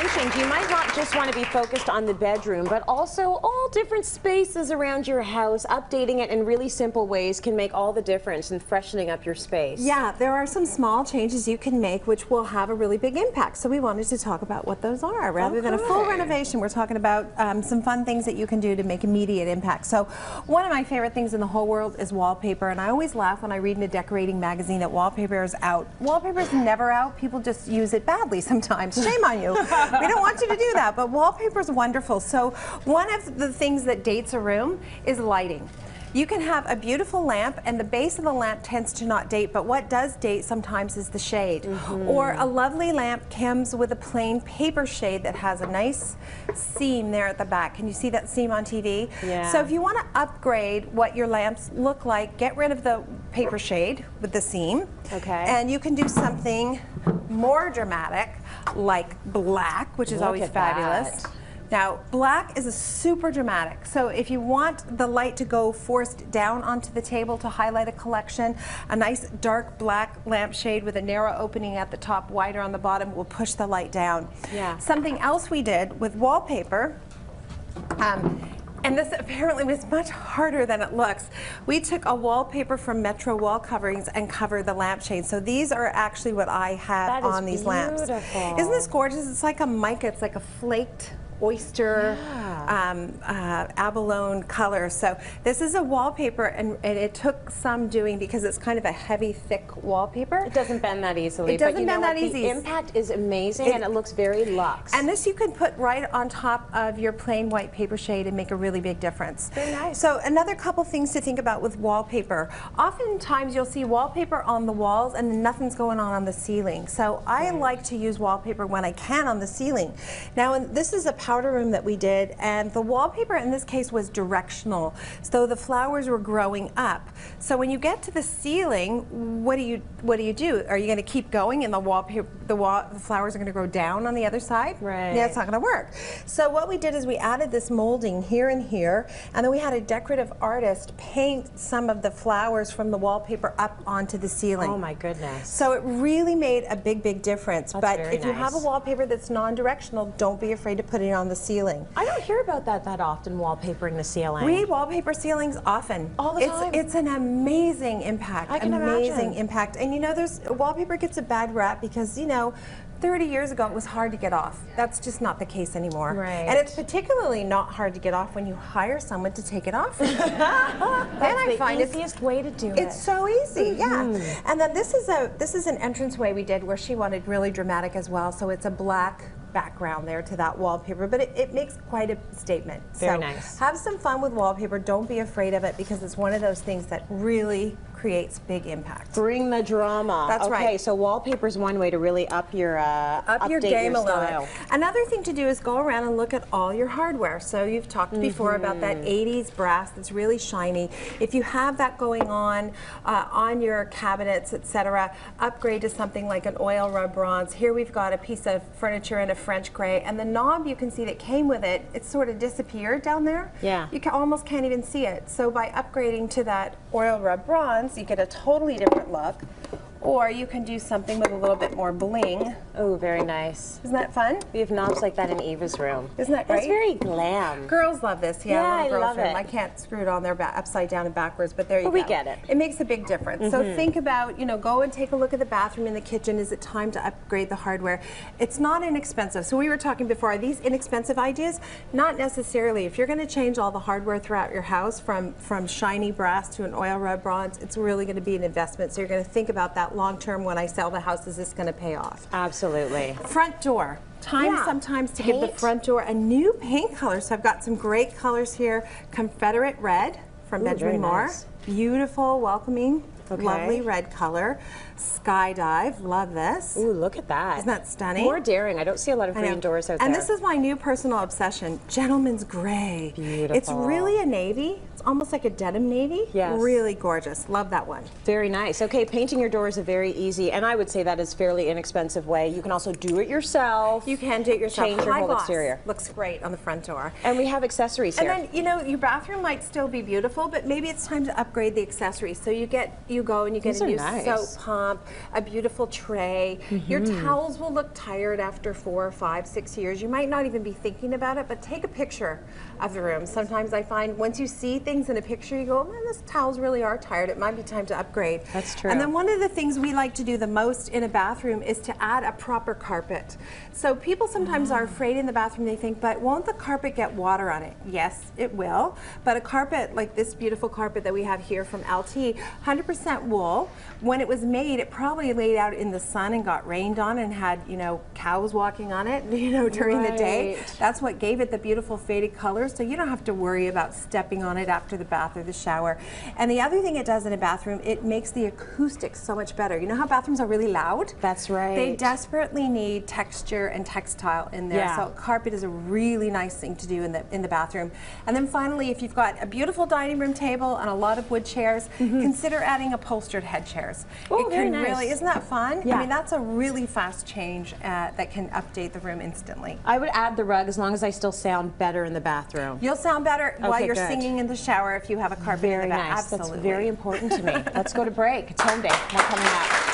renovations, you might not just want to be focused on the bedroom, but also all different spaces around your house. Updating it in really simple ways can make all the difference in freshening up your space. Yeah, there are some small changes you can make which will have a really big impact. So we wanted to talk about what those are. Rather than a full renovation, we're talking about some fun things that you can do to make immediate impact. So one of my favorite things in the whole world is wallpaper, and I always laugh when I read in a decorating magazine that wallpaper is out. Wallpaper is never out. People just use it badly sometimes. Shame on you. We don't want you to do that, but wallpaper is wonderful. So one of the things that dates a room is lighting. You can have a beautiful lamp and the base of the lamp tends to not date, but what does date sometimes is the shade. Or a lovely lamp comes with a plain paper shade that has a nice seam there at the back. Can you see that seam on TV? Yeah. So if you want to upgrade what your lamps look like, get rid of the paper shade with the seam. Okay. And you can do something more dramatic like black, which is always fabulous. Now, black is a super dramatic, so if you want the light to go forced down onto the table to highlight a collection, a nice dark black lampshade with a narrow opening at the top, wider on the bottom, will push the light down. Yeah. Something else we did with wallpaper, and this apparently was much harder than it looks. We took a wallpaper from Metro wall coverings and covered the lampshade. So these are actually what I have on these lamps. Beautiful. Isn't this gorgeous? It's like a mica, it's like a flaked oyster, abalone color. So this is a wallpaper, and it took some doing because it's kind of a heavy, thick wallpaper. It doesn't bend that easily. It doesn't but you bend know that what? easy. The impact is amazing, and it looks very luxe. And this you can put right on top of your plain white paper shade and make a really big difference. Very nice. So another couple things to think about with wallpaper. Oftentimes you'll see wallpaper on the walls and then nothing's going on the ceiling. So I like to use wallpaper when I can on the ceiling. Now, this is a powder room that we did, and the wallpaper in this case was directional. So the flowers were growing up. So when you get to the ceiling, what do you do? Are you going to keep going and the flowers are going to grow down on the other side? Right. Yeah, it's not going to work. So what we did is we added this molding here and here, and then we had a decorative artist paint some of the flowers from the wallpaper up onto the ceiling. Oh my goodness. So it really made a big, big difference. That's but very if you have a nice. wallpaper that's non-directional, don't be afraid to put it on the ceiling. I don't hear about that often, wallpapering the ceiling. We wallpaper ceilings often. All the time? It's an amazing impact. I can amazing imagine. impact. And you know, wallpaper gets a bad rap because, you know, 30 years ago it was hard to get off. That's just not the case anymore. Right. And it's particularly not hard to get off when you hire someone to take it off. Then I find it's the easiest way to do it. It's so easy, yeah. And then this is an entranceway we did where she wanted really dramatic as well. So it's a black background there to that wallpaper, but it makes quite a statement. Very so nice. Have some fun with wallpaper. Don't be afraid of it because it's one of those things that really creates big impact. Bring the drama. That's right. Okay, so wallpaper is one way to really up your game a little style. bit. Another thing to do is go around and look at all your hardware. So you've talked before about that 80s brass that's really shiny. If you have that going on your cabinets, etc., upgrade to something like an oil rub bronze. Here we've got a piece of furniture in a French gray, and the knob you can see that came with it, it sort of disappeared down there. Yeah. You almost can't even see it. So by upgrading to that oil rub bronze, you get a totally different look. Or you can do something with a little bit more bling. Oh, very nice. Isn't that fun? We have knobs like that in Eva's room. Isn't that great? It's very glam. Girls love this. Yeah, Yeah, I girls' love room. it. I can't screw it on there upside down and backwards, but there you go. we get it. It makes a big difference. So think about, you know, go and take a look at the bathroom and the kitchen. Is it time to upgrade the hardware? It's not inexpensive. So we were talking before, are these inexpensive ideas? Not necessarily. If you're going to change all the hardware throughout your house from shiny brass to an oil rub bronze, it's really going to be an investment. So you're going to think about that long term. When I sell the house, is this going to pay off? Absolutely. Front door. Time sometimes to give the front door a new paint color. So I've got some great colors here. Confederate red from Benjamin Moore. Nice. Beautiful, welcoming, Okay. lovely red color. Skydive, love this. Ooh, look at that. Isn't that stunning? More daring. I don't see a lot of I know. green doors out and there. this is my new personal obsession, gentleman's gray. Beautiful. It's really a navy. It's almost like a denim navy. Yes. Really gorgeous. Love that one. Very nice. Okay, painting your door is a very easy, and I would say that is fairly inexpensive way. You can also do it yourself. You can do it yourself. Change your High whole gloss exterior. looks great on the front door. And we have accessories here. And then, you know, your bathroom might still be beautiful, but maybe it's time to upgrade the accessories. So you go and you get These a are new nice. soap pump, a beautiful tray. Your towels will look tired after 4, 5, 6 years. You might not even be thinking about it, but take a picture of the room. Sometimes I find once you see things in a picture, you go, man, these towels really are tired. It might be time to upgrade. That's true. And then one of the things we like to do the most in a bathroom is to add a proper carpet. So people sometimes are afraid in the bathroom, they think, but won't the carpet get water on it? Yes, it will. But a carpet like this beautiful carpet that we have here from LT, 100% wool. When it was made, it probably laid out in the sun and got rained on and had, you know, cows walking on it, you know, during the day. Right. That's what gave it the beautiful faded color, so you don't have to worry about stepping on it after the bath or the shower. And the other thing it does in a bathroom, it makes the acoustics so much better. You know how bathrooms are really loud? That's right. They desperately need texture and textile in there. Yeah. So carpet is a really nice thing to do in the bathroom. And then finally, if you've got a beautiful dining room table and a lot of wood chairs, consider adding upholstered head chairs. Oh, it very can nice. really, isn't that fun? Yeah. I mean, that's a really fast change that can update the room instantly. I would add the rug as long as I still sound better in the bathroom. You'll sound better while Okay, you're good. singing in the shower if you have a carpet Very in the bath. nice. Absolutely. That's very important to me. Let's go to break. It's home day. More coming up.